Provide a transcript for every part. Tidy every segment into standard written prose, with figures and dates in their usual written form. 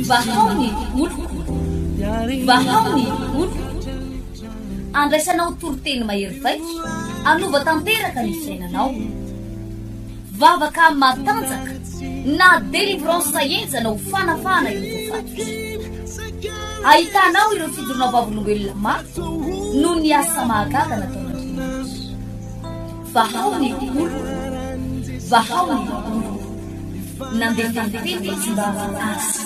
Vahaony olo vahaony olo andraisanao toroteny mahery vaitso anova tanteraka ny fiainanao vavaka matanjaka na délivrance enjanao fanafana ireo tofatry ahitanao ireo fidoronao vavolombelona maro no ny asa mahagaga nataonandriamanitra vahaony olo vahaony olo nandeha tantety tsy mba asa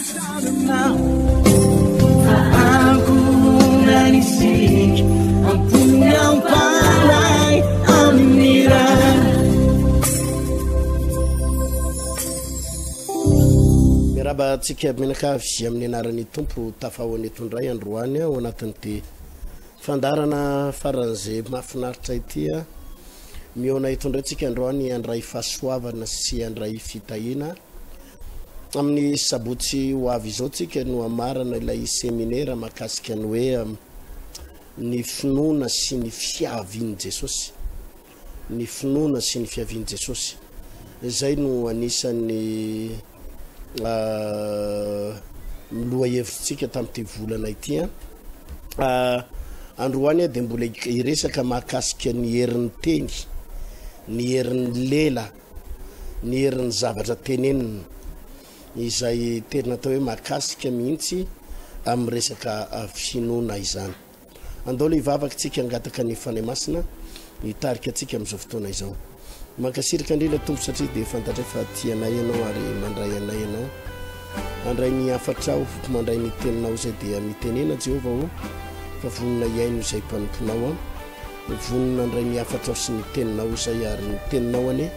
miraba tsika menakavy amin'ny anarany tompo tafahoany tondray androany ao anatin'ity fandarana faran'izay mahafinaritra itya miona itondraitsika androany andray fahasoavana sy andray fitahina amin'ny sabotsy ho avy izao tsika no amarana ilay seminaire mahakasika ny hoe ny finoana sy ny fiavian'i Jesosy ny finoana sy ny fiavian'i Jesosy izay no anisan'ny miloha hevitsika tamin'ity volana ity androany dia mbola iresaka mahakasika ny herin'ny teny ny herin'ny lela ny herin'ny zavatra tenenina izay tena atao hoe mahakasika mihitsy amin'ny resaka finoana izany andao le hivavaka tsika angataka ny fanay masina hitarika atsika amin'izao fotoana izao mankasirika indrindra tompo satria dia fantatra fa tianay ianao ary mandray anay ianao mandray ny afatrao mandray ny teninao izay dia mitenena Jehova ho fa vonina iaino izay mpanomponao vonina andray ny afatrao sy ny teninao izay ary ny teninao ane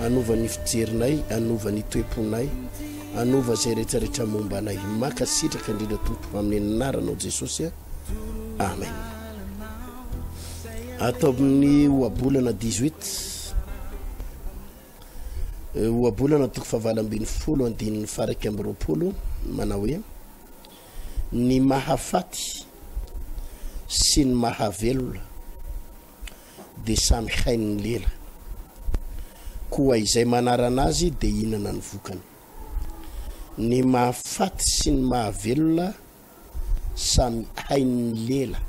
anova ny fijerinay anova ny toeponay anova zay rehetrarehetra momba anay makasitraka indrindra tompo amin'ny anaranao Jesosy amen atao amin'ny oabolana 18 oabolana toko fahavalambin'ny folo andininy faraka amby roapolo manao hoe ny mahafaty sy ny mahavelona dia samy hainy lela koa izay manarana azy dia inana ny vokany ny mahafaty sy ny mahavelona samy hainy lela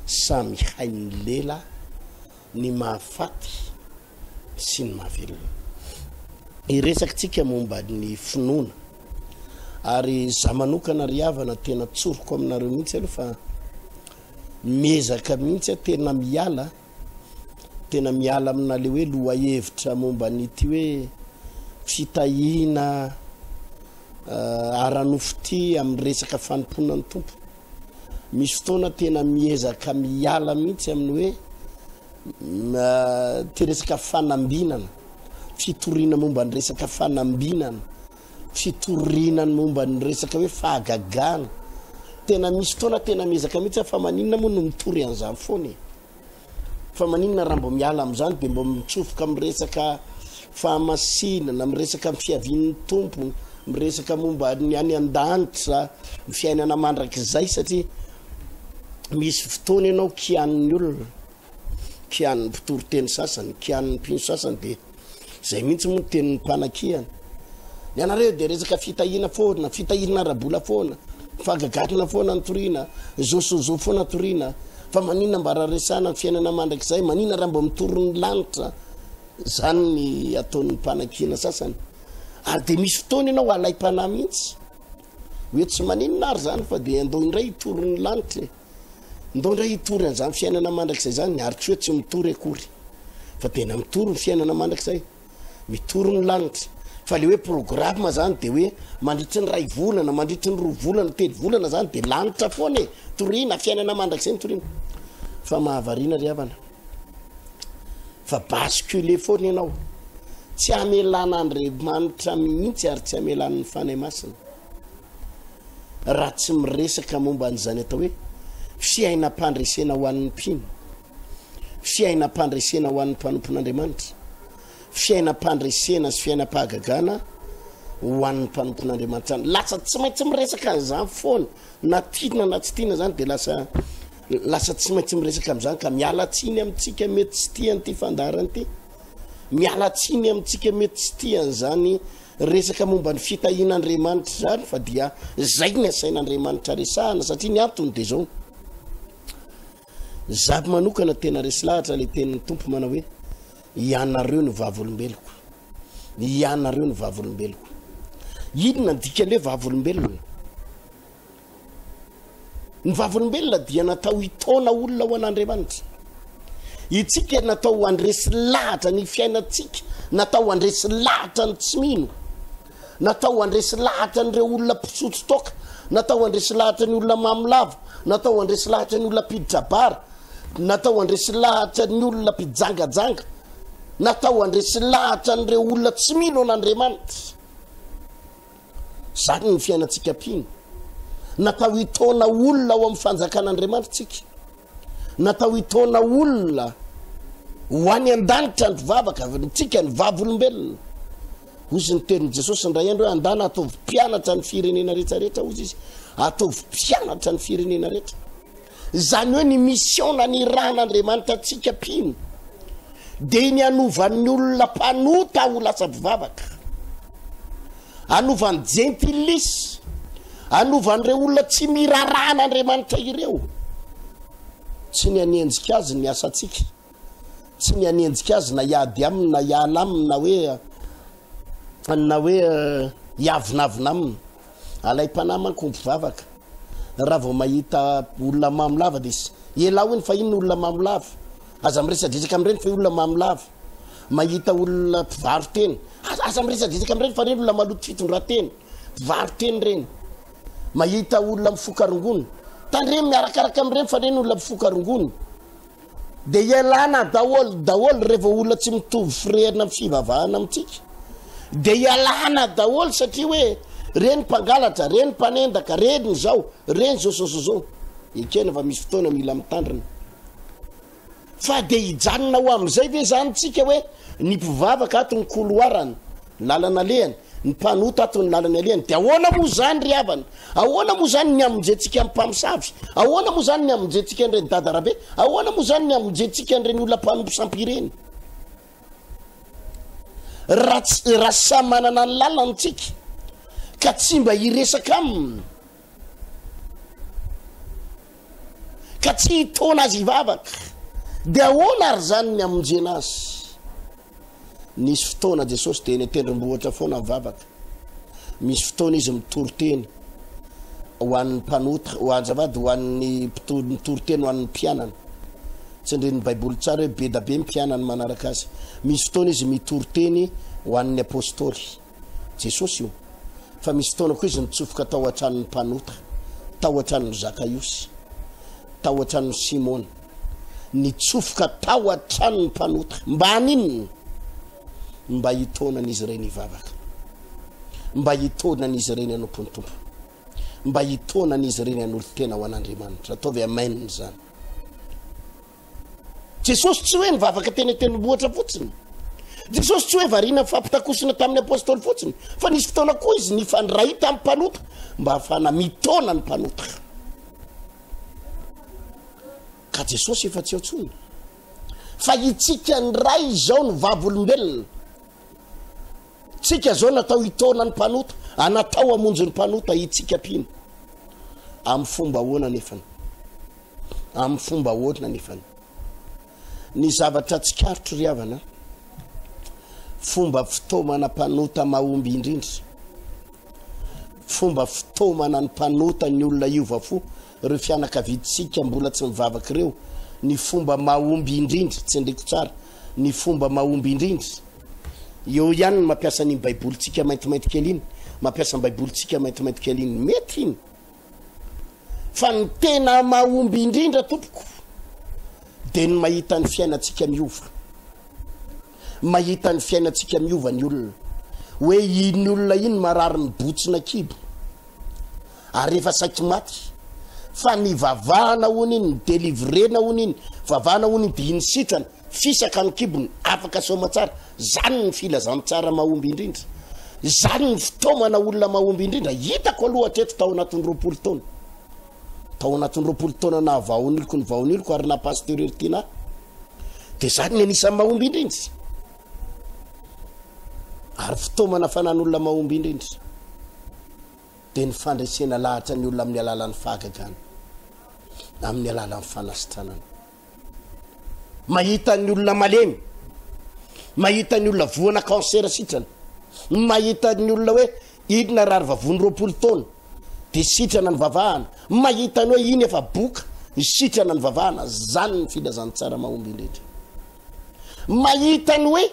samy hainy lela ny mahafaty sy ny mahavelona iresaka tsika momba ny finoana ary za manokana riavana tena tsoroko aminareo mihitsy aloha fa mezaka mihitsy tena miala amina le hoe loha hevitra momba nyty hoe fitahina aranofity amin'ny resaka fanompona ny tompo misy fotoana tena miezaka miala mihitsy amin'ny hoe teresaka fanambinana fitorina momba ny resaka fanambinana fitorinany momba ny resaka hoe fahagagana tena misy fotoana tena miezaka mihitsy fa maninona moa no mitory an'izany foana fa maninona raha mbo miala amin'izany dia mbo mitsofoka amin'ny resaka fahamasinana amin'ny resaka amin'ny fiavian'ny tompo miresaka momba ny any an-danitra ny fiainana mandrakizay satria misy fotoana ianao kian'ny olona kian'ny mpitoroteny sasany kian'ny mpino sasany dia zay mihitsy moa tenin'ny mpanakihana ny anareo dia resaka fitahina foana fitahina rabola foana fahagagatana foana nitoriana zosozo foana toriana fa manina mba raha resana ny fiainana mandrakizay manina raha mba mitoron'ny lanitra zany ny ataon'ny mpanakihana sasany ary dia misy fotoana ianao alay-panahy mihitsy hoe tsy maninona ary zany fa dia andao indray hitoron'ny lanitra andao indray hitory an'izany fiainana mandrakizay zany ary tsy hoe tsy mitory akory fa tena mitory ny fiainana mandrakizay mitory ny lanitra fa le hoe programma zany dia hoe mandritry ny ray volana mandritry ny roa volana telo volana zany dia lanitra foana toriana fiainana mandrakizay ny toriana fa mahavariana ry havana fa bascule foana ianao tsy amelana andriamanitra mihitsy ary tsy amelana ny fanay masina raha tsy miresaka momba an'izany atao hoe fiainam-pandresena ho an'ny mpino fiainam-pandresena ho an'ny mpanompon'andriamanitra fiainam-pandresena sy fiainam-pahagagana ho an'ny mpanompon'andriamanitra any lasa tsy maintsy miresaka an'izany foana na tiana na tsy tiana zany dia lasa tsy maintsy miresaka amin'izany ka miala tsiny amintsika mety tsy tiany ty fandarany ty miala tsiny amintsika mety tsy tiany zany resaka momba ny fitahian'Andriamanitra zany fa dia zay ny asain'Andriamanitra resahana satria ny antony de zao zavy manokana tena resy lahatra le tenin'ny tompo manao hoe ianareo ny vavolombeloko ianareo ny vavolombeloko inona ny dikan'le vavolombelona ny vavolombelona dia natao hitona olona ho an'Andriamanitra itsika natao andresy lahatra ny fiainatsika natao andresy lahatra ny tsy mino natao andresy lahatra n'ireo olona pisotro toka natao andresy lahatra ny olona mamolava natao andresy lahatra ny olona piditra bara natao andresy lahatra ny olona pijangajanga natao andresy lahatra n'ireo olona tsy mino an'Andriamanitra zany ny fiainatsika pino natao hitona olona ao amin'ny fanjakan'Andriamanitra tsika natao hitona olona ho any an-danitra ny mpivavaka tsika ny vavolombelona ozy ny tenin'i Jesosy ndray andro hoe andana ataovy mpianatra ny firenena rehetrarehetra ozy izy ataovy mpianatra ny firenena rehetra zany hoe ny mission ny ran'Andriamanitra tsika pino de ny anovan'ny olona mpanota ho lasa mpivavaka anovan'ny gentilis anovan'ireo olona tsy miraran'Andriamanitra ireo tsy ny anenjika azy ny asatsika tsy ny anenjika azy na iady aminy na iala aminy na hoe iavinavina aminy alay mpanahy manko mpivavaka raha vao mahita olona mamolava de ela hoeny fa iny olona mamolava aza miresadresaka am'ireny fa olona mamolava mahita olona mpivaro teny aza miresadresaka am'ireny fa reny olona maloto fitondrateny mpivaro teny reny mahita olona mifokarongony tandre miarakaraka am'ireny fa reny olona mifokarongony de ialana daholo rehefa olona tsy mitovy firerina amin'ny fivavahana amitsika de ialana daholo satria hoe reny mpangalatra reny mpanendaka reny zao reny zao ekena fa misy fotoana mila mitandrina fa de hijanona ho am'izay ve zany tsika hoe ny mpivavaka ato ny koloarany lalana lehany ny mpanota ato ny lalana lehany de ahoana moa zany ry havana ahoana moa zany ny amonjentsika amin'ny mpamosavy ahoana moa zany ny amonjentsika an'ireny dadarabe ahoana moa zany ny amonjentsika an'ireny olona mpanompo sampireny raha samy manana ny lalanytsika ka tsy mba hiresaka aminy ka tsy hitona azy hivavaka de ahoana ary zany ny amonjena azy nisy fotoana Jesosy de netendrombohatra foana mivavaka misy fotoana izy mitoroteny ho an'ny mpanota ho anjavady ho an'ny mitoroteny ho an'ny mpianana tsy ndreny baiboly tsara hoe be da be mpianana manaraka azy misy fotoana izy mitoroteny ho an'ny apôstôly Jesosy io fa misy fotoana koa izy nitsofoka tao an-tranon'ny mpanota tao an-tranon'ny Zakaiosy tao an-tranon'ny Simona nitsofoka tao an-tranon'ny mpanota mba aninona mba hitonan'izy ireny hivavaka mba hitonan'izy ireny anompony tompo mba hitonan'izy ireny an'olo tena ho an'Andriamanitra ataovy amen zany Jesosy tsy hoe nivavaka teny-tendrombohitra fotsiny Jesosy tsy hoe variana fampitakosina tamin'ny apôstôly fotsiny fa nisy fotoana koa izy nifandray tamin'ny mpanota mba hafana mitona ny mpanota ka Jesosy efa tsy ao tsony fa itsika ny ray zao ny vavolombelona tsika zao natao hitona ny mpanota anatao amonjy ny mpanota itsika pino amin'ny fomba ahoana nefany amin'ny fomba ahoana nefany ny zavatra tsikarotro ry havana fomba fitomana mpanota mahomby indrindra fomba fitomana ny mpanota ny olona iova fo reo fianakavidsika mbola tsy mivavaka ireo ny fomba mahomby indrindra tsy ndreko tsara ny fomba mahomby indrindra eo ihany mampiasa ny baibolitsika maintimainty kely iny mampiasa ny baibolitsika maintimainty kely iny mety iny fa ny tena mahomby indrindra tompoko de ny mahita ny fiainatsika miova mahita ny fiainatsika miova ny olona hoe iny olona iny marary ny botsina kibo ary efa saiky maty fa ny vavahana hony iny ny delivrena hony iny vavahana hony iny de iny sitrana fisaka ny kibony afaka soma tsara zany ny filazany tsara mahomby indrindra zany ny fitomana olona mahomby indrindra hitako aloha hatreto tao anatin'ny 20 taona tao anatin'ny 20 taona na vaoniloko ny vaoniloko ary na pasteureur tina de zany ny anisan'ny mahomby indrindra ary fotoamana fanan'olona mahomby indrindra dia ny fandraisena lahatra ny olona amin'ny alalan'ny fahagagana amin'ny alalan'ny fanasitranana mahita ny olona malemy mahita ny olona voana kansera sitrana mahita ny olona hoe idina rary vavony 20 taona dia sitrana ny vavahana mahita ny hoe iny efa boka sitrana ny vavahana zany ny filazany tsara mahomby indrindra mahita ny hoe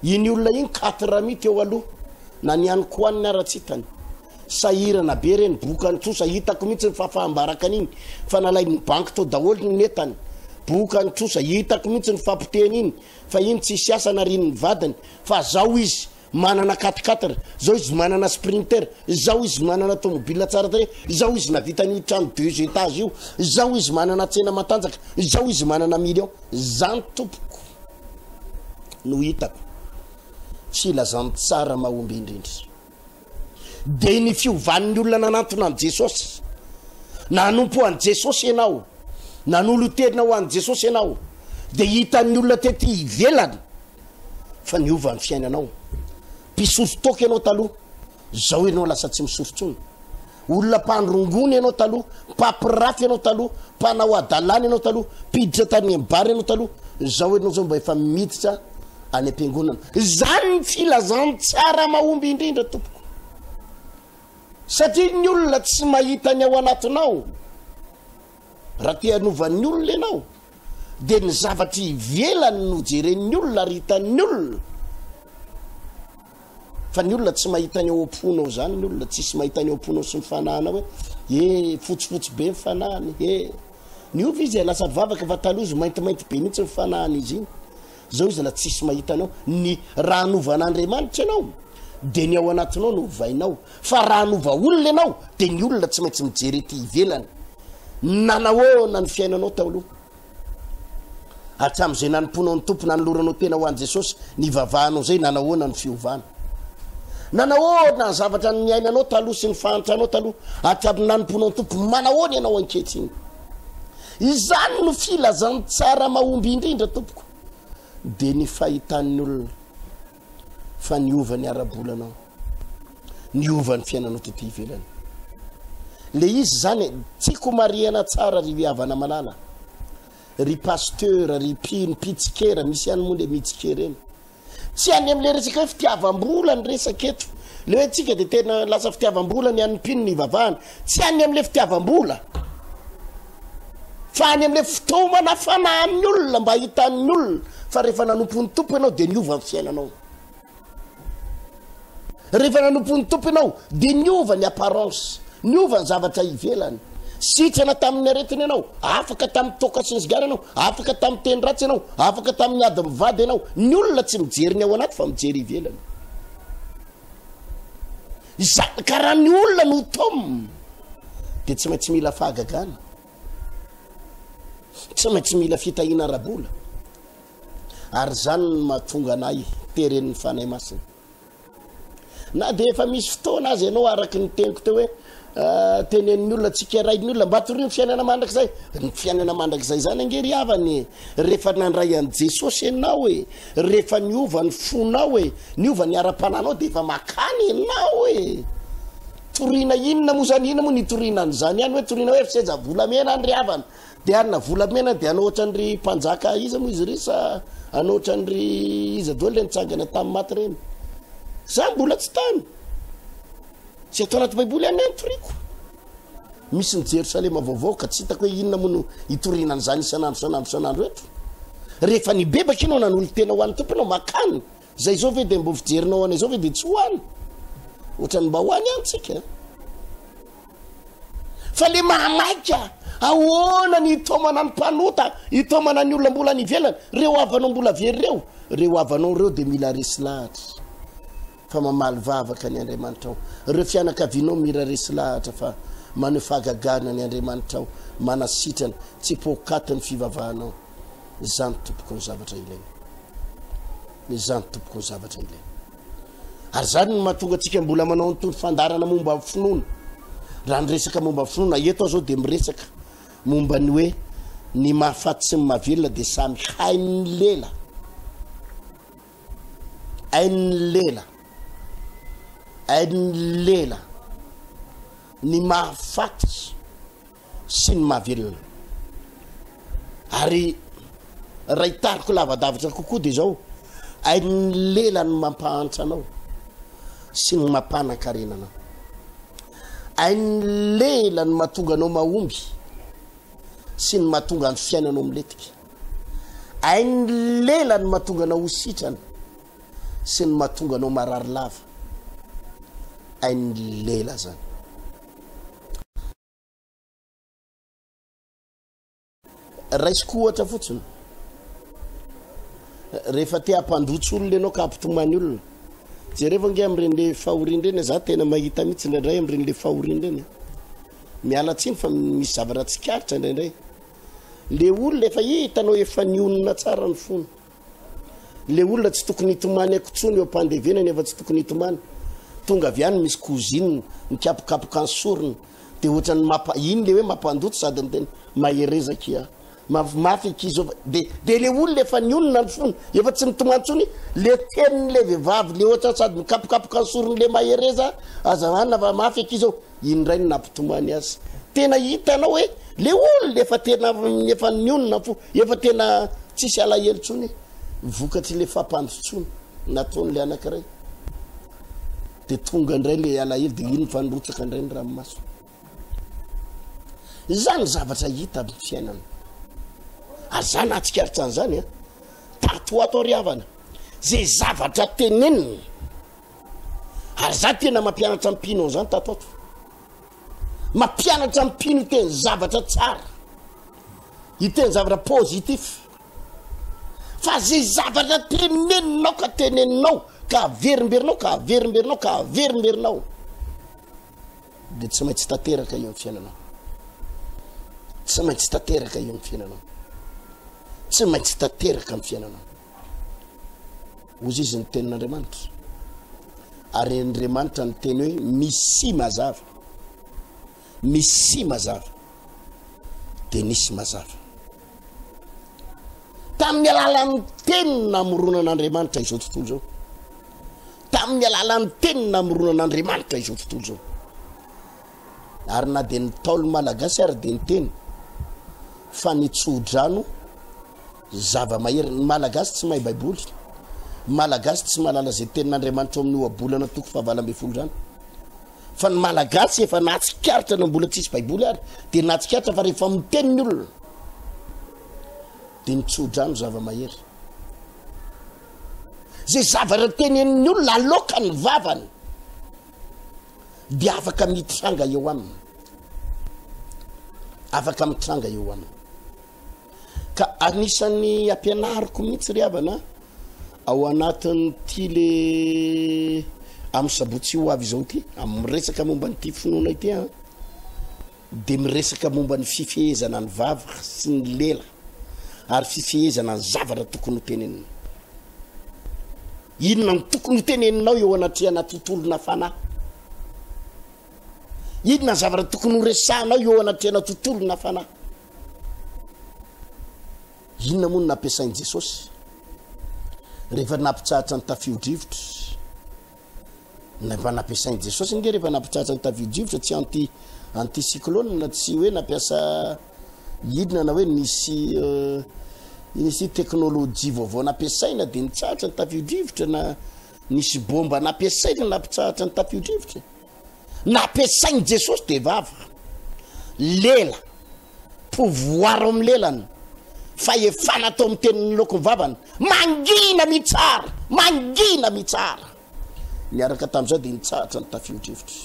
iny olona iny 4 mity eo aloha na ny any koaniny aratsitany sahirana be reny bokany trosa hitako mihitsy ny fahafahambaraka an'iny fa nalay ny banky tao daholo ny netany bokany trosa hitako mihitsy ny fampiteny iny fa iny tsisy asa nariny ny vadiny fa zao izy manana 4x4 zao izy manana sprinter zao izy manana tomobile tsara tare zao izy navitany trano 2 étages io zao izy manana tsena matanjaka zao izy manana million zany tompoko no hitako filazany tsara mahomby indrindra dia ny fiovan'ny olona nanantona an' Jesosy nanompo an' Jesosy ianao nanolotena ho an' Jesosy ianao dia hitan'ny olona tety ivelany fa niova ny fiainanao mpisotro toka ianao taloha zao ianao lasa tsy misotrotsony olona mpandrongony ianao taloha mpampirafy ianao taloha mpanao adalany ianao taloha mpiditra tany ambary ianao taloha zao ianao zao mba efa miditra any am-piangonana zany ny filazany tsara mahomby indrindra tompoko satria ny olona tsy mahita ny ao anatinao raha tia hanovan'ny olona ianao dia ny zavatra ivelany no jeren'ny olona ary hitan'ny olona fa ny olona tsy mahita ny ao am-ponao zany ny olona tsisy mahita ny ao am-ponao sy mifanahana hoe fotsifotsy be mifanahany niova izy lasa vavaka fa taloha izy maintimainty be mihitsy mifanahany izy iny zao izy la tsisy mahita anao ny raha hanovan'Andriamanitra ianao dia ny ao anatinao no ovainao fa raha hanova olona ianao dia ny olona tsy maintsy mijery ty ivelany nanahoana ny fiainanao taloha hatramin'izay nanomponao ny tompo nanoloranao tena ho an' Jesosy ny vavahanao zay nanahoana ny fiovana nanahoana ny zavatra ny ainanao taloha sy ny fahantranao taloha hatramin'ny nanomponao ny tompo manahoana ianao ankehitriny izany no filazany tsara mahomby indrindra tompoko dia ny fahitan'ny olona fa niova ny arabolanao niova ny fiainanao tety ivelany le izy zany tiako mariana tsara ry viavana malala ry pasteur ry pitsikera misy ihany moa le mitsikera eny tsy any am'le resaka hoe fitiavam-bola ny resaka eto le hoe tsika dia tena lasa fitiavam-bola ny any mpino ny vavahana tsy any am'le fitiavam-bola fa any am'le fotomana fanahan'ny olona mba hitan'ny olona fa rehefa nanompon'ny tompo ianao dia niova ny fiainanao rehefa nanompon'ny tompo ianao dia niova ny apparence niova ny zavatra ivelany sitrana tamin'ny aretiny ianao afaka tamin'ny toka sy ny zigara ianao afaka tamin'ny teny ratsy ianao afaka tamin'ny ady mivady ianao ny olona tsy mijery ny ao anaty fa mijery ivelany karaha ny olona no tom dia tsy maintsy mila fahagagana tsy maintsy mila fitahina rabola ary zany ny mahatonga anay teren'ny fanay masina na dia efa misy fotoana azy ianao araky ny teniko teo hoe tenen'ny olona tsika rainy olona mba tory ny fiainana mandrakizay ny fiainana mandrakizay zany angery avany rehefa nandray an' Jesosy ianao rehefa niova ny fonao niova ny ara-pananao dia efa makany ianao toriana inona moa zany inona moa nitoriana an'izany ihany hoe toriana hoe fiseja volamena andry avana dia anina volamena dia anao ohatran'ry mpanjaka iza moa izy ry sa anao ohatran'ry iza daholo le nitsangana tamin'ny maty reny za mbola tsy tany tsy atao anaty baiboly any antoriko misy ny Jerosalema vaovao ka tsy hitako hoe inona moa no hitoriana an'izany isanandro eto rehefa nibebaka ianao nanolo tena ho an'ny tompo ianao makany zay zao ve dia mbo fijerinao anay zao ve dia tsy hoany ohatrany mba hoany antsika fa le mahamaika ahoana ny hitomana ny mpanota hitomana ny olona mbola nivelany reo avanao mbola very reo avanao reo dia mila resy lahatra fa mamaly vavaka ny Andriamanitra ao reo fianakavianao mira resy lahatra fa maneho fahagagana ny Andriamanitra ao manasitrana tsy pokaty ny fivavahanao izany tompoko ny zavatra ilaina izany tompoko ny zavatra ilaina ary zany no mahatonga antsika mbola manao ny fandarana momba finoana raha nyresaka momba finoana eto zao dia miresaka momba ny hoe ny mahafaty sy ny mahavelona dia samy hain'ny lela ain'ny lela ny mahafaty sy ny mahavelona ary ray tariko lavadavitra kokoa de zao ain'ny lela ny mampahantra anao sy ny mampanankarenana ain'ny lela ny mahatonga anao mahomby sy ny mahatonga ny fiainanao miletika ain'ny lela ny mahatonga anao hositrana sy ny mahatonga anao marary lava ain'ny lela zany raisiko ohatra fotsiny rehefa te hampandrotsy olona ianao ka hampitomany olona jereva nge am'ireny fahorindreny za tena mahita mihitsy indraindray am'ireny le fahorindreny miala tsiny fa misy zavatra tsikaritra indraindray le olona efa hitanao efa nionina tsara ny fony le olona tsy tokony hitomany akotsony eo ampandevenany efa tsy tokony hitomany tonga avy any misy koziny mikapokapoka ny sorony de ohatrany iny le hoe mampandrotsy sady miteny maherezaka mafy akizo de le olona efa nionina ny fony efa tsy mitomantsony le teniny le vehivavy le ohatra sady mikapokapoka ny sorony le mahereza azavana fa mafy akizo indray ny nampitomany azy tena hitanao hoe le olona efa tena efa nionina fo efa tena tsisy alahelontsony vokatsy le fampandrotsony nataon'le anankiray de tonga indray le alahelo de iny fandrotsaka indray ny ranomaso zany zavatra hita amin'ny fiainana ary zany atsikaritra an'izany tato ato ariavana zay zavatra teneniny ary za tena mampianatra mpino zany tato ato mampianatra mpino iteny zavatra tsara iteny zavatra positif fa zay zavatra teneninao ka teneninao ka averimberinao ka averimberinao ka averimberinao de tsy maintsy tanteraka io amin'ny fiainanao tsy maintsy tanteraka io amin'ny fiainanao tsy maintsy tanteraka amin'ny fiainanao ozy izy ny tenin'Andriamanitra ary Andriamanitra ny teny hoe misy mazava de nisy mazava tamin'ny alalan'ny teny namoronan'Andriamanitra izao tontolo zao tamin'ny alalan'ny teny namoronan'Andriamanitra izao tontolo zao ary na de ny taolo malagasy ary de ny teny fa ny tsodrano zava-mahery ny malagasy tsy mahay baiboly malagasy tsy malala zay tenin'Andriamanitra amin'ny oabolana toko fahavalambefolo zany fa ny malagasy efa natsikaritra no mbola tsisy baiboly ary de natsikaritra fa rehefa miteniny olona de ny tsodrano zava-mahery zay zavatra tenenin'ny olona aloka ny vavany de afaka mitranga eo aminy afaka mitranga eo aminy ka anisan'ny ampianariko mihitsy ry havana ao anatin'ny ty le amin'ny sabotsy ho avy zao ty amin'ny resaka momba ny ty finoana ity de miresaka momba ny fifehezana ny vava sy ny lela ary fifehezana ny zavatra tokony ho tenenina inona ny tokony ho teneninao eo anatrehana tontolona fanahy inona zavatra tokony ho resahanao eo anatrehana tontolona fanahy inona moa no nampiasain'i Jesosy rehefa nampitsahatra ny tafio-drivotra nefa nampiasain'i Jesosy nge rehefa nampitsahatra ny tafio-drivotra tsy anticyclone na tsy hoe nampiasa inona na hoe nisy teknôlôjia vaovao nampiasaina de nitsahatra ny tafio-drivotra na nisy bomba nampiasaina nampitsahatra ny tafio-drivotra nampiasain'i Jesosy de vava lela pouvoir amin'ny lelany fa efana atao amin'ny tenin'ny lokony vavany mangina mitsara niaraka tamin'izao de nitsahatra ny tafio-drivotra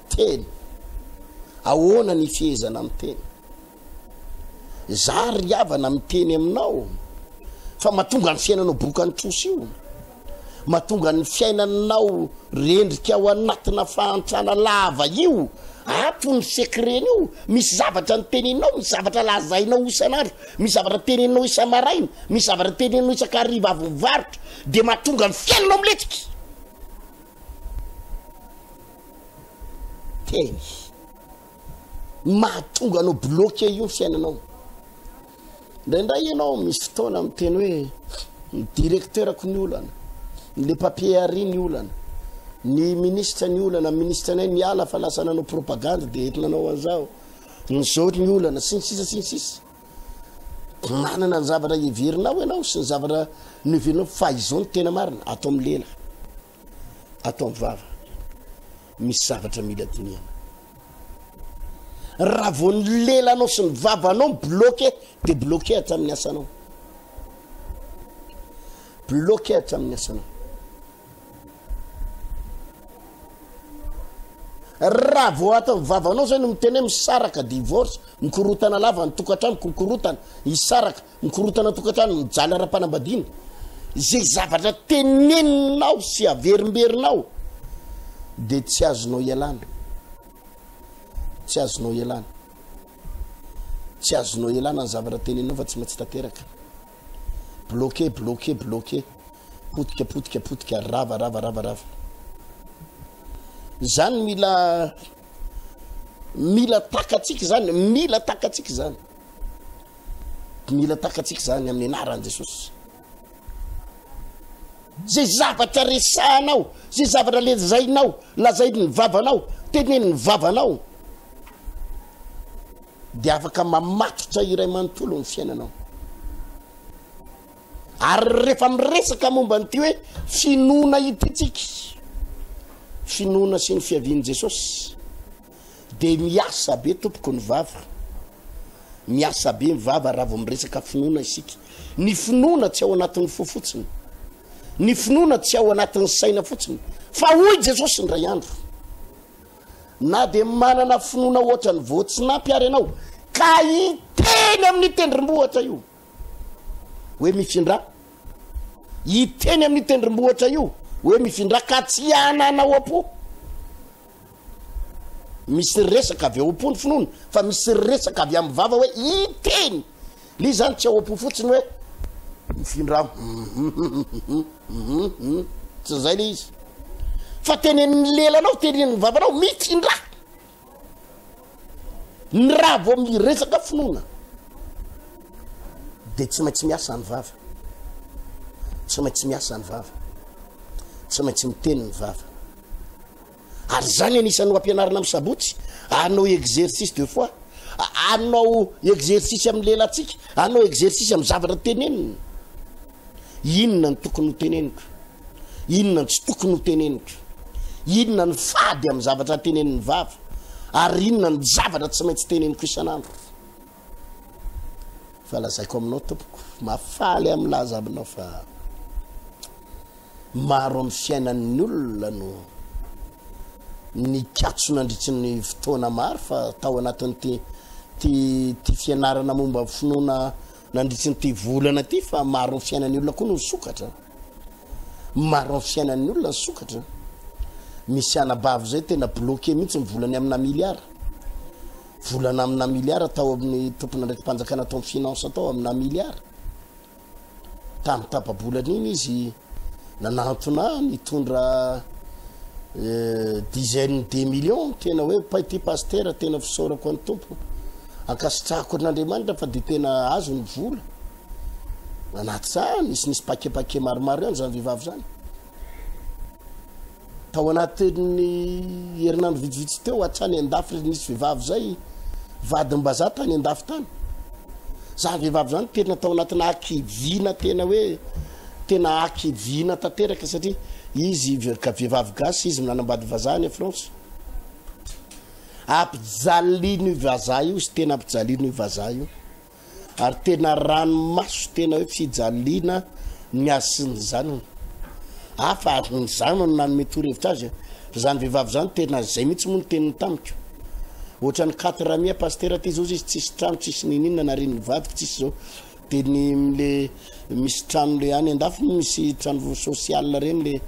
teny ahoana ny fihezana amin'ny teny za ry havana miteny aminao fa mahatonga ny fiainanao boka ny troso io mahatonga ny fiainanao rendrika ao anatina fahantrana lava io ato ny secret io misy zavatra ny teneninao misy zavatra lazainao isan'andro misy zavatra teneninao isa-maraina misy zavatra teneninao isakariva avovarotra de mahatonga ny fiainanao miletika teny mahatonga anao bloqué io ny fiainanao ndraindray ianao misy fotoana miteny hoe ny directeurako ny olana le papier ary ny olana ny ministre ny olana ministre nay miala fa lasa nanao propagande de entinanao an'izao ny zao ny olana sy ny sisa manana ny zavatra iverinao ianao sy ny zavatra noverinao fa izao ny tena marina atao amin'ny lela atao amin'ny vava misy zavatra mila diniana raha vao ny lelanao sy ny vavanao bloqué de bloqué hatramin'ny asanao bloqué hatramin'ny asanao raha vao atao vavanao zany miteny hoe misaraka divorce mikorotana lava ny tokantrano mikorotana isaraka mikorotana tokantrano mijaly ara-panambadiana zay zavatra teneninao sy averimberinao de tsy azonao ialana tsy azonao ialana tsy azonao ialana ny zavatra teneninao fa tsy maintsy tanteraka bloqué bloqué bloqué potika rava zany mila takatsika zany mila takatsika zany amin'ny anaran Jesosy zay zavatra resahanao zay zavatra lezainao lazainy vavanao teneniny vavanao de afaka mamatotra iray manontolo ny fiainanao ary rehefa miresaka momba nyty hoe finoana ititsika finoana sy ny fiavian'i Jesosy de miasa be tompoko ny vava miasa be mivava raha vao miresaka finoana isika ny finoana tsy ao anatin'ny fo fotsiny ny finoana tsy ao anatin'ny saina fotsiny fa hoy Jesosy ndray andro na de manana finoana ohatra ny voatsinapy ary ianao ka hiteny amin'ny tendrombohatra io hoe mifindra hiteny amin'ny tendrombohatra io hoe mifindra ka tsy ananao apo misy resaka avy ao apo ny finoana fa misy resaka avy amin'ny vava hoe hiteny li zany tsy ao apo fotsiny hoe mifindra tsy zay le izy fa tenen'ny lelanao tenen'ny vavanao mifindra ny raha vao miresaka finoana de tsy maintsy miasa ny vava tsy maintsy miasa ny vava tsy maintsy miteny ny vava ary zany anisan'ny ampianarana amin'ny sabotsy anao exercice deux fois anao exercice amin'ny lelantsika anao exercice amin'ny zavatra tenenina inona ny tokony ho teneniko inona ny tsy tokony ho teneniko inona ny fady amin'ny zavatra tenenin'ny vava ary inona ny zavatra tsy maintsy teneniko isanandro fa lazaiko aminao tompoko mafaly amin'ny lazabinao fa maro amin'ny fiainan'ny olona no ny katso nandritry ny fotoana maro fa tao anatin'ny ty fianarana momba finoana nandritry ny ty volana ty fa maro amin'ny fiainan'ny olona koa no sokatra maro amin'ny fiainan'ny olona ny sokatra misy anabavy zay tena bloqué mihitsy ny volany amina miliara volana amina miliara tao amin'ny tompona ndraiky mpanjakana atao amin'ny finance atao amina miliara tamin'ny tapabolana iny izy nanantona nitondra dizaine de millions tena hoe paity pasteur tena fisaorako any tompo ankasitrahako n'Andriamanitra fa de tena azo ny vola anaty zany nisy pakepake maromaro ihany zany vehivavy zany tao anatin'ny herinandro vitsivitsy teo hatrany andafy nisy vehivavy zay vadimbazaha tany andafy tany zany vehivavy zany tena tao anatina akivina tena hoe tena akivina tanteraka satria izy ka vehivavy gasy izy nanambady vazahany a France ampijaliany vazaha io izy tena ampijaliany vazaha io ary tena ranomaso tena hoe fijaliana ny asiny zanany afa ny zanany nanome torohevitra azy zany vehivavy zany tena zay mihitsy moa ny teniny tamiko ohatrany 4 mia pasteur ty zao izy tsisy trano tsisy ninina nariny vadiko tsisy zao de le misy trano le any andafy misy trano social reny le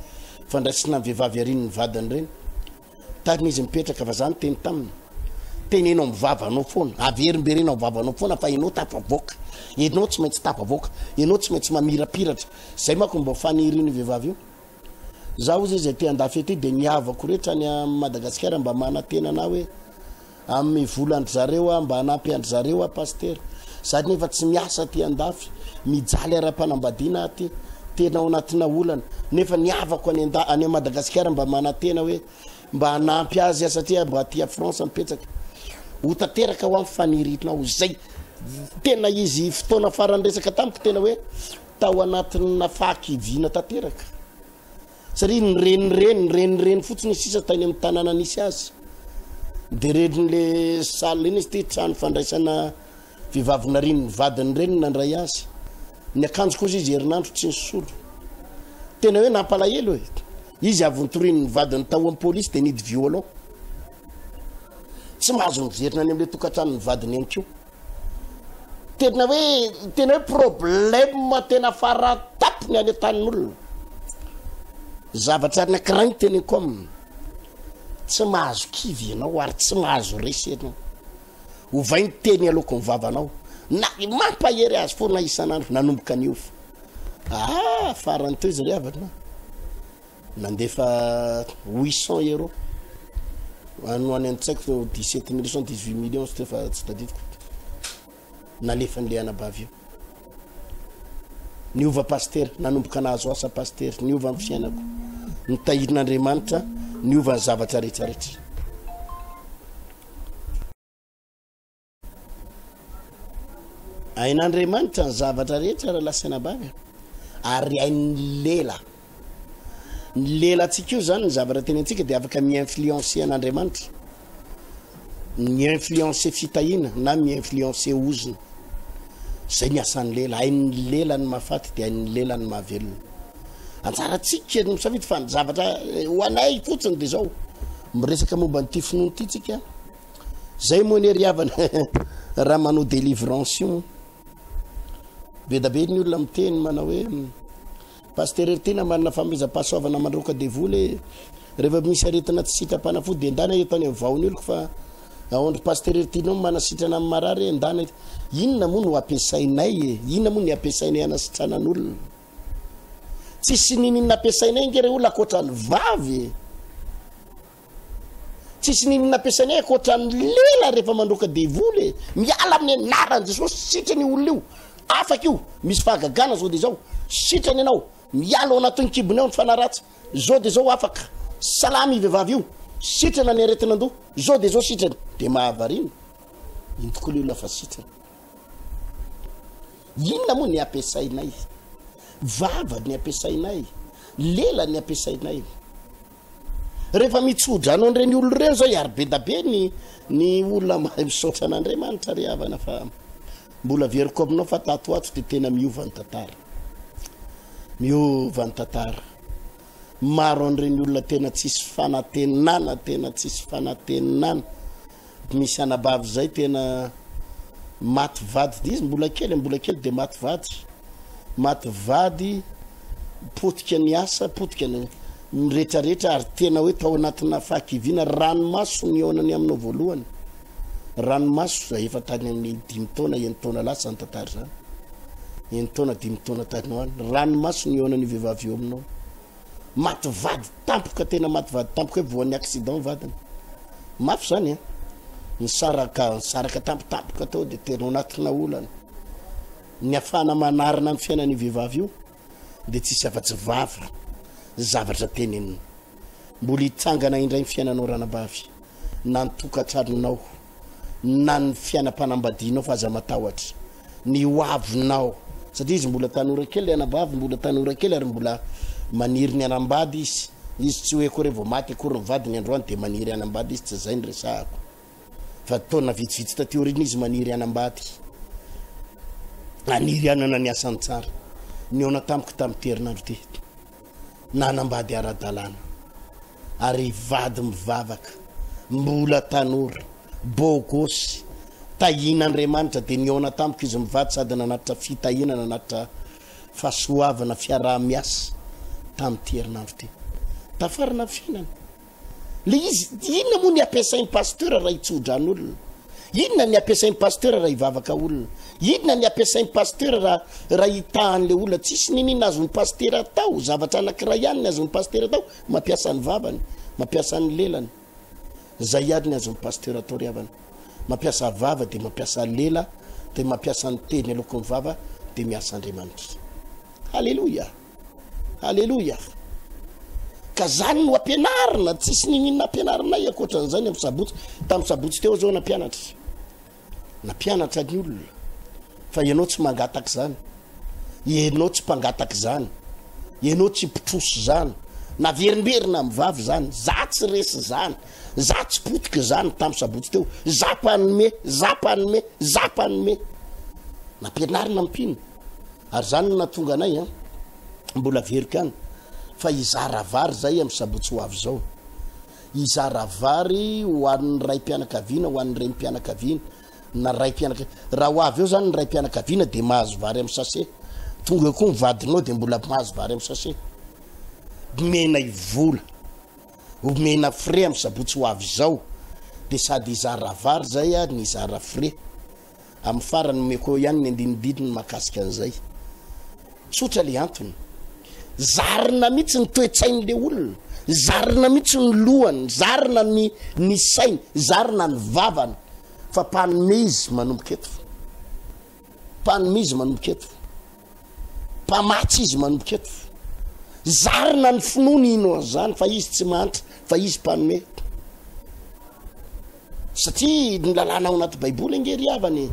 fandraisina vehivavy ariny vadany reny tany izy mipetraka fa zany teny taminy tenenao mivavanao foana averimberenao mivavanao foana fa enao tapavoaka enao tsy maintsy tapavoaka enao tsy maintsy mamirapiratra zay mako mba faniriny vehivavy io zaho izy zay te andafy ety de niavako rehetra any Madagasikara mba manantenana hoe amin'ny volandry zareo mba hanampy andry zareo pasteur sady nefa tsy miasa ty andafy mijaly ara-panambadiana aty tena ao anatina olana nefa niavako any Madagasikara mba manatena hoe mba hanampy azy satria mba aty France mipetsaka ho tanteraka ho amin'ny faniritinao zay tena izy fotoana farany resaka tamiko tena hoe tao anatina fakivina tanteraka satria nireny fotsiny sisa tany amin'ny tanàna nisy azy de renyle salle iny izy ty trano fandraisana vehivavina riny vadiny reny nandray azy ny akanjo kosa izy herinandro tsy nisolo tena hoe nampalahelo hoe izy avy nitoriny vadiny tao amin'ny polisy de nidy violon tsy mahazo miverina any amin'le tokantrano ny vadiny ihany koa tena hoe problème tena faratapony any tanin'olona zavatra anankiray ny teny koa tsy mahazo kivy ianao ary tsy mahazo resy ianao ho vai ny teny aloko ny vavanao na mampahery azy fo na isanandro nanomboka anio farany teo izy riavana nandefa 800 euros ano any antsaiko 17 millions 18 millions fa tsy tadidiko nalefa n'le anabavy io niova pasteur nanomboka nahazo asa pasteur niova amin'ny fiainako nitahirin'Andriamanitra niova ny zavatra rehetrarehetra ain'Andriamanitra ny zavatra rehetra raha lasanabavy ary hain'ny lela atsika io zany ny zavatra teny antsika de afaka mi-influencer an'Andriamanitra mi-influencer fitahina na mi-influencer ozina zay ny asan'ny lela hain'ny lela ny mahafaty de hain'ny lela ny mahavelona anjara tsika misafidy fa ny zavatra ho anay fotsiny de zao miresaka momba nyity finoana ity tsika zay moa ny riavana raha manao délivrance io be da be ny olona miteny manao hoe pasteur tena manana famezam-pahasoavana mandroka devoly rehefa misy aretina tsy sitrapanafody de endana etany amin'ny vaony oloko fa aondry pasteur tinao manasitrana amin'ny marary endana inona moa no ampiasainay inona moa ny ampiasainay anasitranan'olona tsisy ninina ampiasainay ngere olona akoatrany vavy tsisy ninina ampiasainay akoatrany lela rehefa mandroka devoly miala amin'ny anarany Jesosy sitrany olona io afaka io misy fahagagana zao de zao sitrany ianao miala ao anatin'ny kibony ao ny fanaratsy zao de zao afaka salamy vehivavy io sitrana ny aretinando zao de zao sitrany de mahavarina iny tokoa le olona fa sitrany inona moa ny ampiasainay vava ny ampiasainay lela ny ampiasainay rehefa mitsodrano an'ireny olona ireny zao ary be da be ny olona misaotra an'Andriamanitra ry havana fa mbola veriko aminao fa tatoato de tena miova ny tantara maro an'ireny olona tena tsisy fanatenana misy anabavy zay tena maty vady de izy mbola kely de maty vady potika ny asa potika ny rehetrarehetra ary tena hoe tao anatina fakivina ranomaso ny aonany aminao voalohany ranomaso efa tany amin'ny 5 taona 9 taona lasa ny tantara zany 9 taona 10 taona tany any ranomaso ny aonany vehivavy eo aminao maty vady tampoka tena maty vady tampoka hoe voan'ny accident vadiny mafy zany nisaraka tampotampoka tao de tena anatina olana ny afana manarina amin'ny fiainan'ny vehivavy io de tsisy afa-tsy vava zavatra teneniny mbola hitsangana indray ny fiainanao ranabavy na ny tokantranonao na ny fiainam-panambadianao fa aza matahotra ny hoavinao satria izy mbola tanora kely anabavy mbola tanora kely ary mbola maniry ny anambady izy tsy hoe koa revo maty akory ny vadiny androany de maniry anambady izy tsy zay ny resahako fa taona vitsivitsy tateoriny izy maniry anambady aniry anana ny asany tsara ny ona tamiko tamin'ny terinandro ty na anambady ara-dalàna ary vady mivavaka mbola tanora bogosy tahina Andriamanitra de ny ona tamiko izy mivady sady nanatitra fitahina nanatitra fahasoavana fiaraha-miasa tamin'ny terinandro ty tafarina fihinana le izy inona moa ny ampiasain'ny pasteur raha hitsodran'olona inona ny ampiasain'ny pasteur raha hivavaka olona inona ny ampiasain'ny pasteur raha hitahan'le olona tsisy ninina azon'ny pasteur atao zavatra anankiray ihany ny azon'ny pasteur atao mampiasa ny vavany mampiasa ny lelany zay ihany ny azon'ny pasteur atao ry havana mampiasa vava de mampiasa lela de mampiasa ny teny alokon'ny vava de miasa Andriamanitra. Halleluja. Alleluia. Ka zany no ampianarina, tsisy ninina ampianarinay akoatran'izany amin'ny sabotsy. Tamin'ny sabotsy teo zao nampianatra ny olona fa ianao tsy mangataka zany, ianao tsy mpangataka zany, ianao tsy pitroso zany, naverimberina amin'ny vavy zany, za tsy resy zany, za tsy potika zany tamin'ny sabotsy teo, za panome nampianarina ampino. Ary zany no natonga anay mbola verika any fa izara vary zay amin'ny sabotsy ho avy zao, izara vary ho an'ny ray mpianakaviana, ho an'ny reny mpianakaviana na ray mpianakaviana. Raha ho avy eo zany ny ray mpianakaviana de mahazo vary amin'ny sase, tonga koa mivadinao de mbola mahazo vary amin'ny sase. Mena ivola, mena frais amin'ny sabotsy ho avy zao, de sady izara vary zay ny izara frais. Amin'ny farany meko ihany ny andinididiny makasika an'izay. Tsotra le antony, zarina mihitsy ny toetsain'le olona, zarina mihitsy ny lohany, zarina ny sainy, zarina ny vavany, fa panome izy manomboka eto, panome izy manomboka eto, mpamatsy izy manomboka eto, zarina ny finoany ino zany fa izy tsy mantra, fa izy panome. Satria ny lalàna ao anaty baiboly angery havany,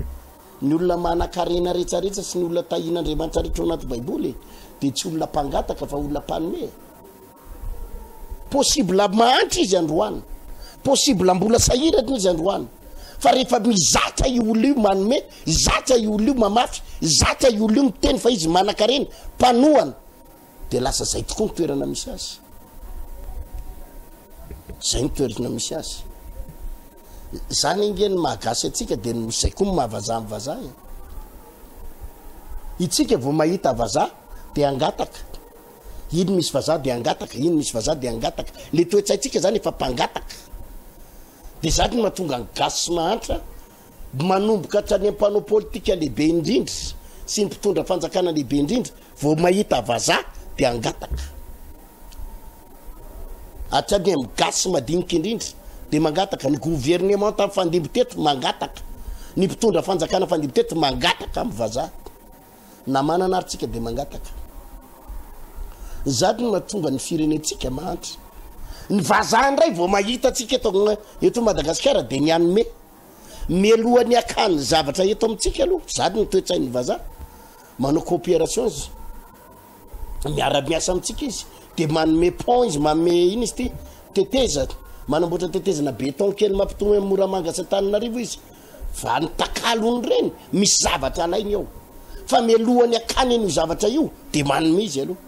ny olona manan-karena rehetrarehetra sy ny olona tahin'Andriamanitra rehetra ao anaty baiboly de tsy olona mpangataka fa olona panome. Possible mahantra izy androany, possible mbola sahiratra izy androany, fa rehefa mizatra io olona io manome, zatra io olona io mamafy, zatra io olona io miteny fa izy manan-karena, mpanohany, de lasa zay tokoa ny toerana misy azy, zay ny toerana misy azy. Zany ingeny mahagasy atsika de zay koa mahavazaha vazaha. Itsika vao mahita vazaha de angataka, ino misy vazaha de angataka, ino misy vazaha de angataka. Le toetsaitsika zany efa mpangataka, de zany no mahatonga ny gasy sy mahantra manomboka hatrany ampanao politika lehibe indrindra sy ny mpitondra fanjakana lehibe indrindra, vao mahita vazaha de angataka, hatrany amin'ny gasy madinika indrindra de mangataka. Ny gouvernement tamin'ny fandimby teto mangataka, ny mpitondra fanjakana fandimby teto mangataka amin'ny vazaha, na manana aritsika de mangataka. Zany no mahatonga ny firenetsika mahantra. Ny vazaha ndray vao mahita atsika eto Madagasikara de ny anome, melohany akany zavatra eto amintsika aloha. Zany ny toetsain'ny vazaha, manao coopération izy, miara-miasa amintsika izy, de manome pont izy, manome ino izy ty, teteza, manamboatra tetezana beton kely mampitony amin'ny Moramanga sy Antananarivo izy, va ny takalony reny misy zavatra alainy ao, fa melohany akany io zavatra io de manome izy aloha,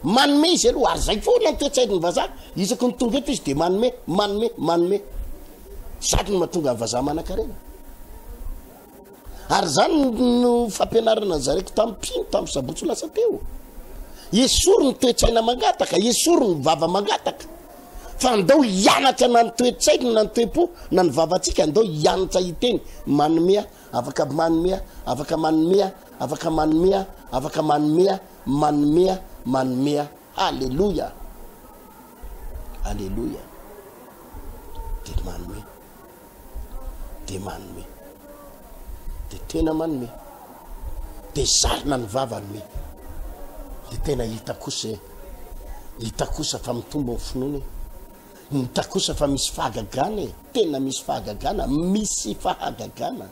manome izy aloha. Ary zay foana ny toetsain'ny vazaha, isaky ny tonga eto izy de manome. Zany no mahatonga ny vazaha manan-karena. Ary zany no fampianarana zareko tamin'ny sabotsy lasa teo, esory ny toetsaina mangataka, esory ny vava mangataka, fa andao hianatra na ny toetsaina na ny toepo na ny vavantsika, andao hianatra hiteny manomea, afaka manomea, afaka manomea, afaka manomea, afaka manomea, manomea. Alleluia, alleluia. De manome, de manome, de tena manome, de zarina ny vavanome, de tena hita kosa fa mitombo amin'ny finoany, hita kosa fa misy fahagagana, tena misy fahagagana, misy fahagagana.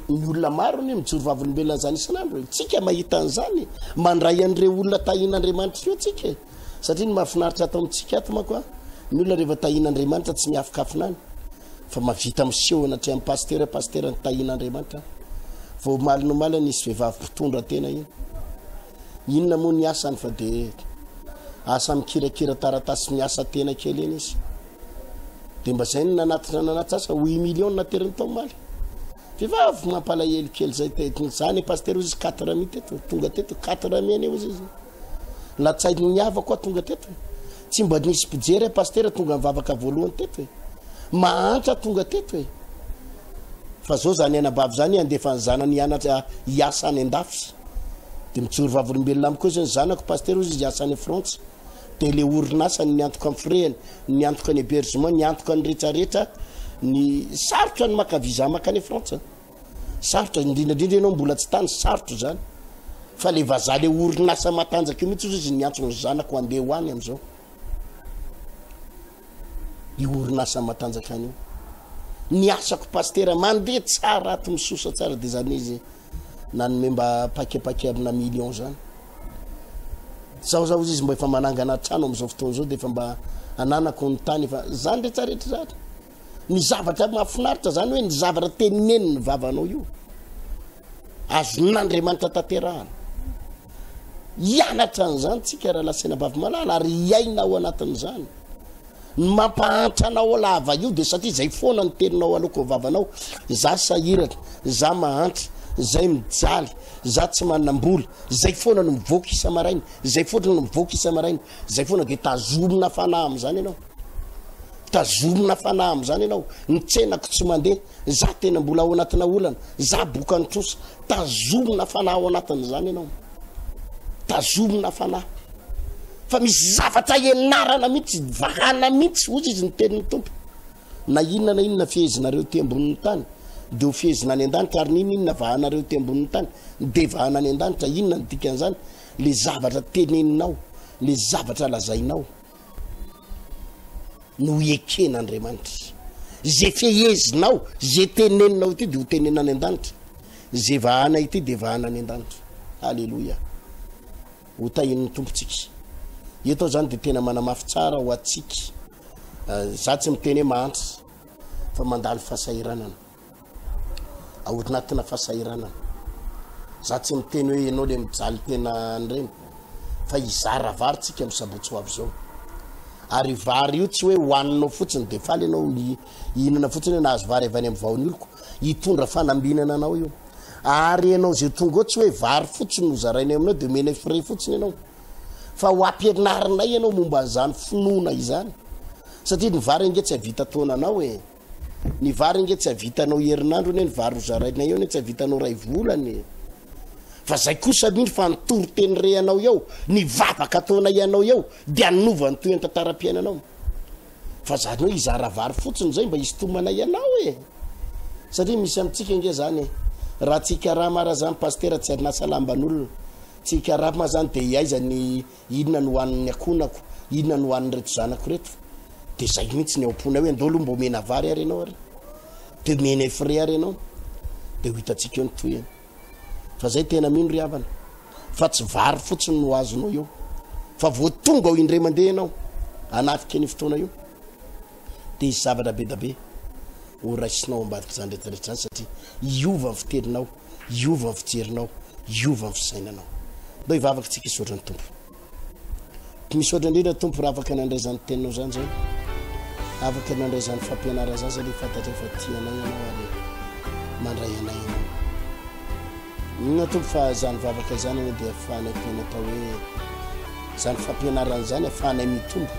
Ny olona maro ny mijoro vavolombelona zany isan'andro, tsika mahita an'izany, mandray an'ireo olona tahin'Andriamanitra io tsika, satria ny mahafinaritra atao amintsika ato manko ny olona rehefa tahin'Andriamanitra tsy miafikafinany, fa mavita miseho anatray amin'ny pastera ny tahin'Andriamanitra. Vao malinomalina nisy vehivavy mpitondra tena iny, inona moa ny asany fa de asa mikirakira taratasy miasa tena kely iny izy, de mba zay nanatitra asa 8 millions nateriny tao maly. Vehivavy mampalahelo kely zay zany pastera izy 4 teto, tonga teto 4 eo izy, latsainy niava koa tonga teto, tsy mba nisy mpijery pastera tonga mivavaka voalohany teto, mahantra tonga teto. Fa zao zany anabavy zany andefa ny zanany hianatra hiasa any andafy, de mijoro vavolombelona amikoa zany zanako pastera izy hiasa any France, de le orinasa ny antoka amin'ny frehany, ny antoka ny hébergement, ny antoka ny rehetrarehetra, ny sarotra ny maka visa makany France, sarotra indrindrandrindra ianao mbola tsy tany, sarotra zany, fa le vazaha le orinasa matanjaka io mihitsy izy niantsony zanako andeha hoany am'izao i orinasa matanjaka any io ny asako pastera mandeha tsara ato misosa tsara de zany izy nanome mba pakepake amina million zany zao izy mba efa manangana trano am'izao fotoana zao de efa mba ananako ny tany fa zany rehetra rehetra zany ny zavatra mahafinaritra zany hoe ny zavatra teneneny ny vavanao io azon'Andriamanitra tanterahana ianatra an'izany tsika raha lasaina bavy malala ary iaina ao anatin'izany ny mampahantra anao lava io de satria zay foana ny teninao aloko vavanao za sahiratra za mahantra zay mijaly za tsy manambola zay foana no mivoaka isamarainy zay foana no mivoaka isamarainy zay foana de tazomina fanahy am'izany ianao tazomina fanahy am'izany ianao ny tsenako tsy mandeha za tena mbola ao anatina olana za boka ny trosa tazomina fanahy ao anatin'izany ianao tazomina fanahy fa misy zavatra ianarana mihitsy vahana mihitsy ozy izy ny tenin'ny tompo na inona fihezinareo ty ambonin'ny tany de ho fihezina any an-danitra ary inona vahanareo ty ambonin'ny tany de vahana any an-danitra inona ny dikan'izany le zavatra teneninao le zavatra lazainao no eken'Andriamanitra zay fihezinao zay teneninao ity de ho tenena any an-danitra zay vahana ity de vahana any an-danitra halleloia ho tahin'ny tompontsika eto zany de tena manamafy tsara ho atsika za tsy miteny hoe mahantra fa mandalo fahasahiranana aotrinatina fahasahiranana za tsy miteny hoe ianao le mijaly tena an'ireny fa izara vary tsika misabotsy ho avy zao ary vary io tsy hoe hoaninao fotsiny de faly ianao ihinana fotsiny hoe nahazo vary avy any amin'ny vaon'ny oloko hitondra fanambinana anao io ary ianao zay tonga tsy hoe vary fotsiny no zarainay aminao de omena frais fotsiny ianao fa ho ampianarinay ianao momba an'izany finoana izany satria ny vary inge tsy havita taonanao ny vary inge tsy havitanao herinandro ny vary ho zarainay eo ny tsy havitanao ray volany fa zay kosa mihitsy fa nitoro teny rehanao eo ny vavaka ataona ianao eo de anova ny toy ny tantaram-piainanao fa zany hoe izara vary fotsiny zay mba hisintomana ianao satria misy amitsika inge zany raha tsika raha mara zany pastera tsy anasa lamban'olona tsika raha ma zany de iaiza ny inona ny hoan'ny akonako inona ny hoan'ny reto zanako reto de zay mihitsy ny aompona hoe andolo mba omena vary ary ianao ary de omena frais ary ianao de ho hitatsika eo ny toy fa zay tena mino ry havana fa tsy vary fotsiny no azonao eo fa vo tonga ao indray mandeha ianao anatika ny fotoana io de izy zavatra be da be ho raisinao ambadika zany rehetrarehetra zany satria iova ny fiteninao iova ny fijerinao iova ny fisainanao do hivavaka tsika isotra ny tompo misotra indrindra tompo raha afaka nandray zany teninao zany zay afaka nandray zany fampianara zany zany fantatra fa tianay ianao ary mandray anay ianao ina tompo fa zany vavaka zany ane de afahanay tena atao hoe zany fampianarana zany afahanay mitombo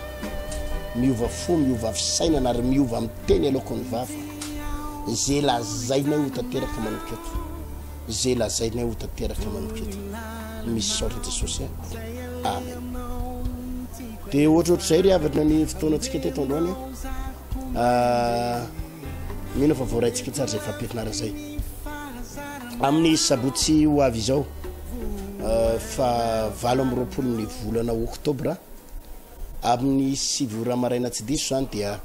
miova fo miova fisainana ary miova miteny aloko ny vava zay lazainay ho tanteraka manompoketo zay lazainay ho tanteraka manompoketo misy saotra Jesosy amen de ohatrohatr'izay ry havatra ny fotoanatsika teto androany mino fa voaraintsika tsara zay fampianarana zay amin'ny sabotsy ho avy izao fa 20 volana oktobra amin'ny 7 ora maraina tsy diso zany dia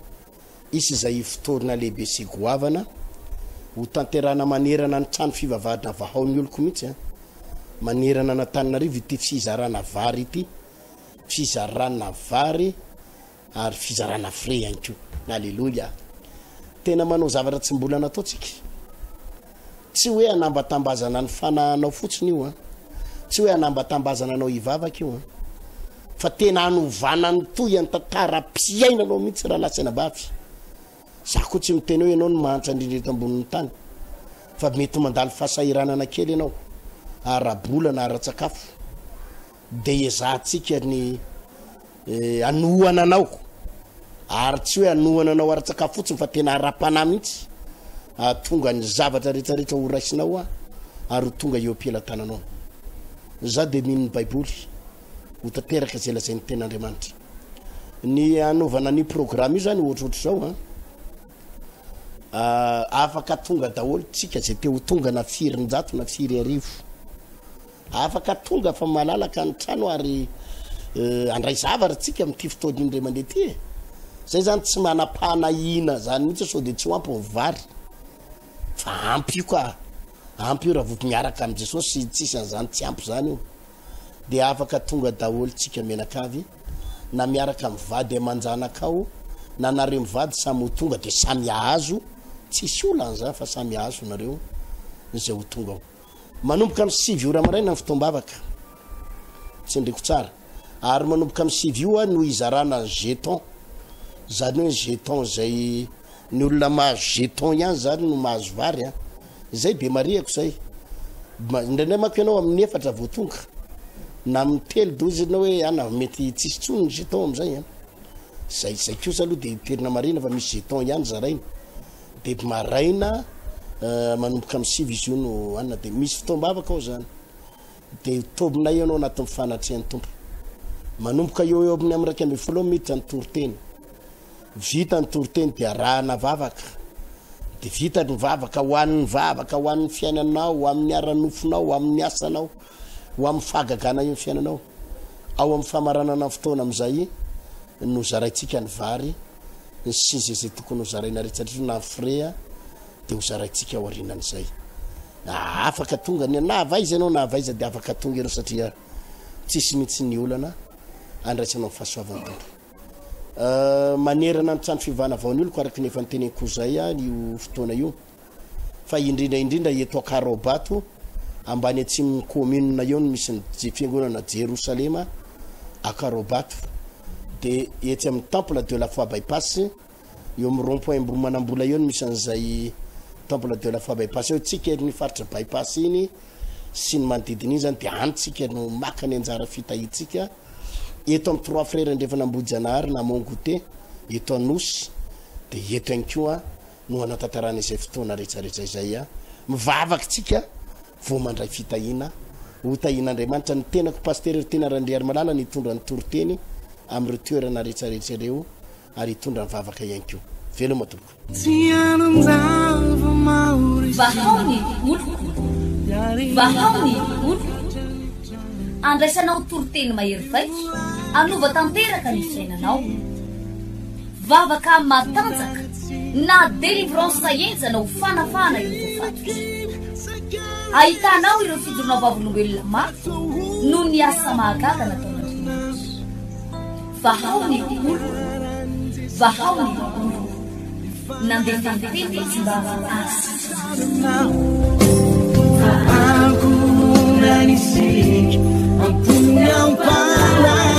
isy zay fotoana lehibe sy goavana ho tanterana manerana ny trano fivavahana vahaon'ny oloko mihitsy manerana n'Antananarivo ity fizarana vary ity fizarana vary ary fizarana frais ihany koa halleluia tena manao zavatra tsy mbola nataotsika tsy hoe anambatambazana ny fanahanao fotsiny io tsy hoe anambatambazana anao hivavaka io fa tena anovana ny toy ny tantaram-piainanao mihitsy raha lasaina bavy za koa tsy miteny hoe ianao ny mahantra indrindreto ambonin'ny tany fa mety mandalo fahasahiranana kely ianao arabolana ara-tsakafo de ezahantsika ny anohana anao ary tsy hoe anohana anao ara-tsakafo fotsiny fa tena ara-panahy mihitsy tonga ny zavatra rehetrarehetra ho raisinao ary tonga eo ampilatananao za de mino ny baiboly ho tanteraka zay lazay ny ten'Andriamanitra ny anaovana ny programme io zany ohatrohatr' zao afaka tonga daholo tsika zay te ho tonga na 4 na 5 arivo afaka tonga fa malalaka ny trano ary andray zavatra tsika am'ty fotoana indray mandeha ty zay zany tsy manam-panahina zany mihitsy sao de tsy ho ampy ny vary fa ampy io ka ampy io raha vao miaraka am' Jesosy tsisy an'izany tsy ampy zany io de afaka tonga daholo tsika menakavy na miaraka mivady amanjanakao na nareo mivady samy ho tonga de samy ahazo tsisy olana zany fa samy ahazo nareo zay ho tonga ao manomboka am' 6 ora maraina ny fotoam-bavaka tsy ndreko tsara ary manomboka am' 6 io no izarana ny jeton zany hoe jeton zay ny olona mahazo jeton ihany zany no mahazo vary zay be mariako zay indraindray manko ianao amin'ny efatra vao tonga na amin'ny telo dozy na hoe ana mety tsisy tsony ny jeton am'izay zay kosa aloha de terina marina fa misy jeton ihany zaraina de maraina manomboka am' 6 izy io no anna de misy fotoam-bavaka ao zany de tobinay ianao anatin'ny fanatrehan'ny tompo manomboka eo amin'ny am'raiky amby folo minitra ny toroteny vita ny toroteny de arahana vavaka de vita ny vavaka hoan'ny vavaka hoan'ny fiainanao ho amin'ny ara-nofonao ho amin'ny asanao ho amin'ny fahagagana io ny fiainanao ao amin'ny famaranana fotoana am'izay no zaraitsika ny vary sy zay tokony ho zaraina rehetrarehetra na frea de ho zaraitsika ao arinan'izay afaka tonga na avaiza ianao na avaiza de afaka tonga ianao satria tsisy mihitsy ny olana andraisanao ny fahasoavan'ny tompo manerana ny trano fivana vaony olo ko araky nefa nyteneniko zay io fotoana io fa indrindra eto Akarobato ambany atsimo commune eo no misy ny fiangonana Jerosalema Akarobato de etsy amin'ny temple de la foi bypass eo amin'ny rond-point Mbomanambola eo no misy an'izay temple de la foi bypass eo tsika ny faritra bypass iny sy ny manodidina iny zany de antsika no maka ny anjara fitahitsika eto amin'ny 3 frères andrefana Ambodianahary na Mongote eto Anosy de eto ihany koa no anatantarana izay fotoana rehetrarehetra izay mivavaka tsika vao mandray fitahina ho tahin'Andriamanitra ny tenako pasteur tena Randriary Malala nitondra ny toroteny amin'ny toerana rehetrarehetra ireo ary hitondra ny vavaka ihany koa veloma tompoko vahaony olo andraisanao toroteny mahery vaika anova tanteraka ny fiainanao vavaka matanjaka na délivrance saenjana ho fanafana ireo fatotra ahitanao ireo fidorona vavolombelona mafy no ny asa mahagaga nataon'Andriamanitra vahaony olo nandeha tantety tsy mba Aku nanisik, aku yang panas.